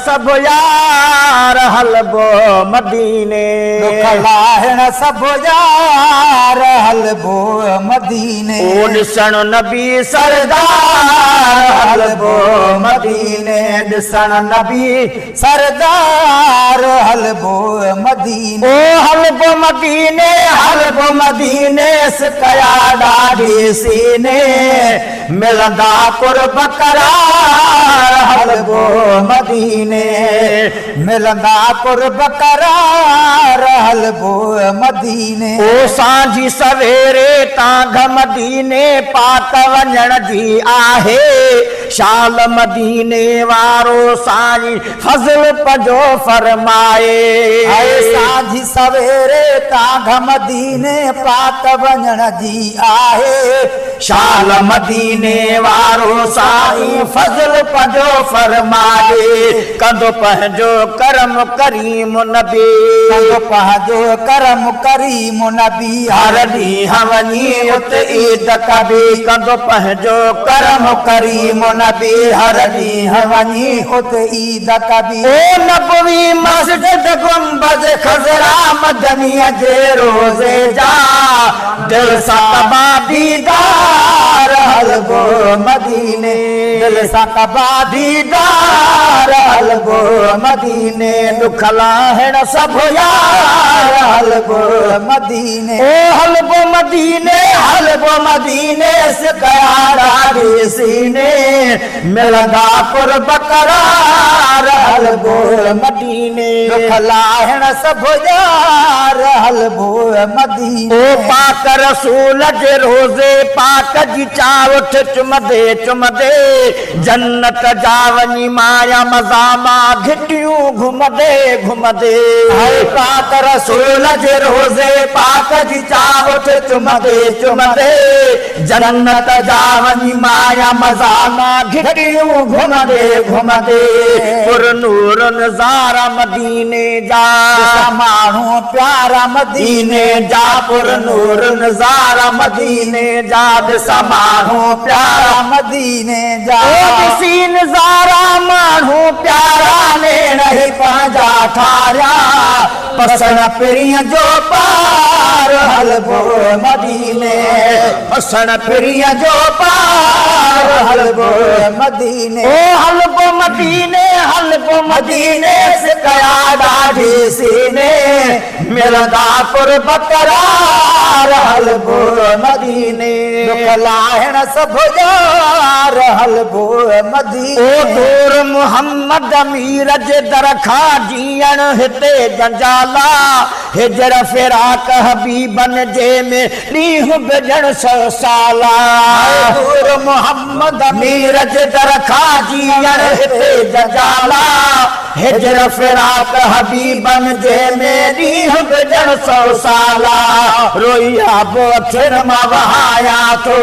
सब यार हलबो मदीने दुखलाहिण सब यार हलबो मदीने ओ ॾिसण नबी सरदार हलबो मदीने ॾिसण नबी सरदार हलबो मदीने ओ हलबो मदीने सिकया ॾाढी सीने मिलंदा कुर्ब करार हलबो मदीने मिलंदा कुर्ब करार हलबो मदीने ओ सांझी सवेरे तांघ मदीने पाक वञण जी आहे शाल मदीने वारो साईं फज़ल पंहिंजो फरमाए सांझी सवेरे तांघ मदीने पाक वञण जी आहे शाल मदीने वारो साईं फज़ल पंहिंजो फरमाए कंदो पंहिंजो करम करीम नबी कंदो पंहिंजो करम करीम नबी हर ॾींहुं वञी उते ईद कबी कंदो पंहिंजो करम करीम नबी हर ॾींहुं वञी उते ईद कबी ओ नबवी मस्जिद गुंबद खज़रा मदनीअ जे रोज़े जा दिल सां तबा दीदार हलबो मदीने दिल सां तबा दीदार हलबो मदीने दुख लाहिण सभु यार हलबो मदीने ओ हलबो मदीने सिकया ॾाढी सीने मिलंदा कुर्ब करार हलबो मदीने दुख लाहिण सभु यार हलबो मदीने ओ पाक रसूल जे रोज़े पाक जी चावठ चुमदे चुमदे जन्नत जा वञी माया मज़ामा घिटियूं घुमदे घुमदे पाक रसूल जे रोज़े पाक जी चावठ चुमदे चुमदे जन्नत जा वञी माया मज़ामा घिटियूं घुमदे घुमदे पुर नूर नज़ारा मदीने जा माण्हू प्यारा मदीने जा पुर नूर नज़ारा मदीने जा ॾिसा माण्हू प्यारा मदीने जा ॾिसी नज़ारा माण्हू प्यारा नेण ई पंहिंजा ठारिया पसण पिरीअ जो पार हलबो मदीने पसण पिरीअ जो पार हलबो मदीने ओ हलबो मदीने सिकया ॾाढी सीने मिलंदा कुर्ब करार हलबो मदीने दुख लाहिण सभु यार हलबो मदीने ओ दूर मुहम्मद अमीर जे दर खां जीअण हिते जंजाला हिजर फिराक हबीबन जे में ॾींहुं बिजण 100 साला दूर मुहम्मद अमीर जे दर खां जीअण हिते जंजाला हिजर फिराक हबीबन जे में ॾींहुं बिजण 100 साला रोइया बो अखियुनि मां वहाया थो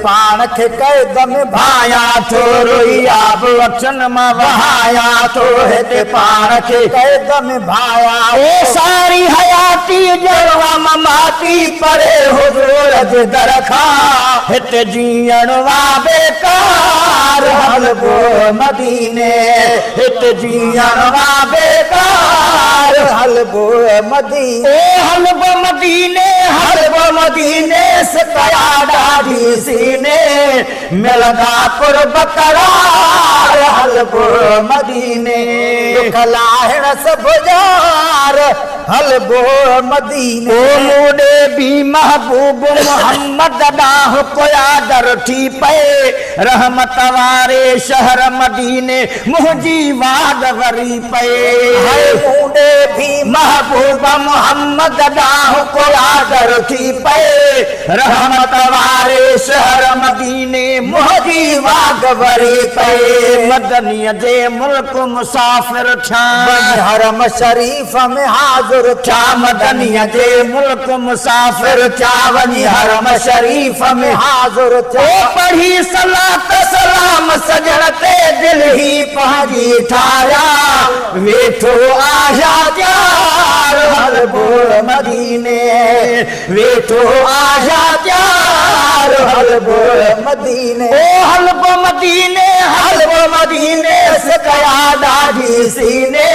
पाण खे क़ैद में भाया थो रोइया बो अखियुनि मां वहाया थो हिते पाण खे क़ैद में भाया ए सारी हयाती जड़वा ममाती परे हुजूर जे दर खां हिते जीअण वा बेकार हलबो मदीने हिते जीअण वा बेकार हलबो मदीने हलबो मदीने सिकया ॾाढी सीने मिलंदा कुर्ब करार हलबो मदीने दुख लाहिण सभु यार हलबो मदीने मूॾे बि महबूब मुहम्मद ॾांहुं पोया दर थी पए रहमत वारे शहर मदीने मुंहिंजी वाद वरी पए मूॾे बि महबूब मुहम्मद ॾांहुं पोया दर थी पए रहमत वारे शहर मदीने मुंहिंजी वाद वरी पए मदनीअ जे मुल्क मुसाफ़िर थिया हरम शरीफ में हाज़िर थिया मदनीअ जे मुल्क मुसाफ़िर थिया वञी हरम शरीफ में हाज़िर थिया पढ़ी सलात सलाम सजण ते दिल ही पंहिंजी ठारिया वेठो आया यार हलबो मदीने वेठो आशा त्यार हलबो मदीने ओ हलबो मदीने सकया ॾाढी सीने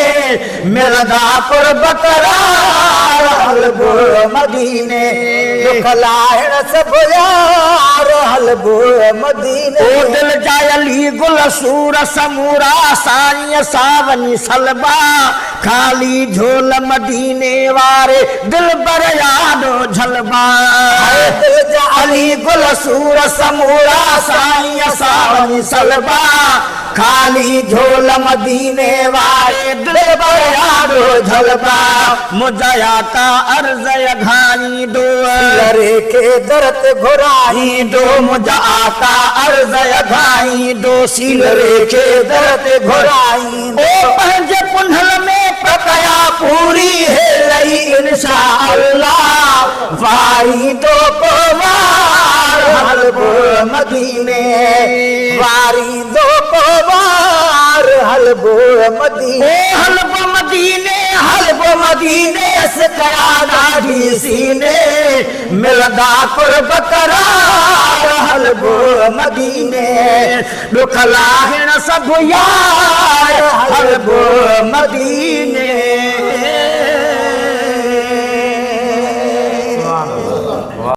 मिलदा कुर्ब करार हलबो मदीने दुख लाहिण सभु यार हलबो मदीने ओ दिल जायली गुल सूर समूरा साईं सावनी सलबा खाली झोल मदीने वारे दिल बर यादो झलबा दिल जा अली गुल सूर समूरा साईं सावनी सलबा खाली झोल मदीने वारे दिल बर यादो झलबा मुझया का अर्ज घानी दो लरे के दर्द घुराई दो मुझा आका अर्ज घाई दो सीलरे के दर्द घुराई ओ पंहिंजे पुन्हल में पकया पूरी है लई इंशा अल्लाह वारी दो पवार हलबो मदीने वारी दो पवार हलबो मदीने हलबो मदीने सकया ॾाढी सीने मिलदा कुर्ब करार हलबो मदीने दुख लाहिण सभु यार हलबो मदीने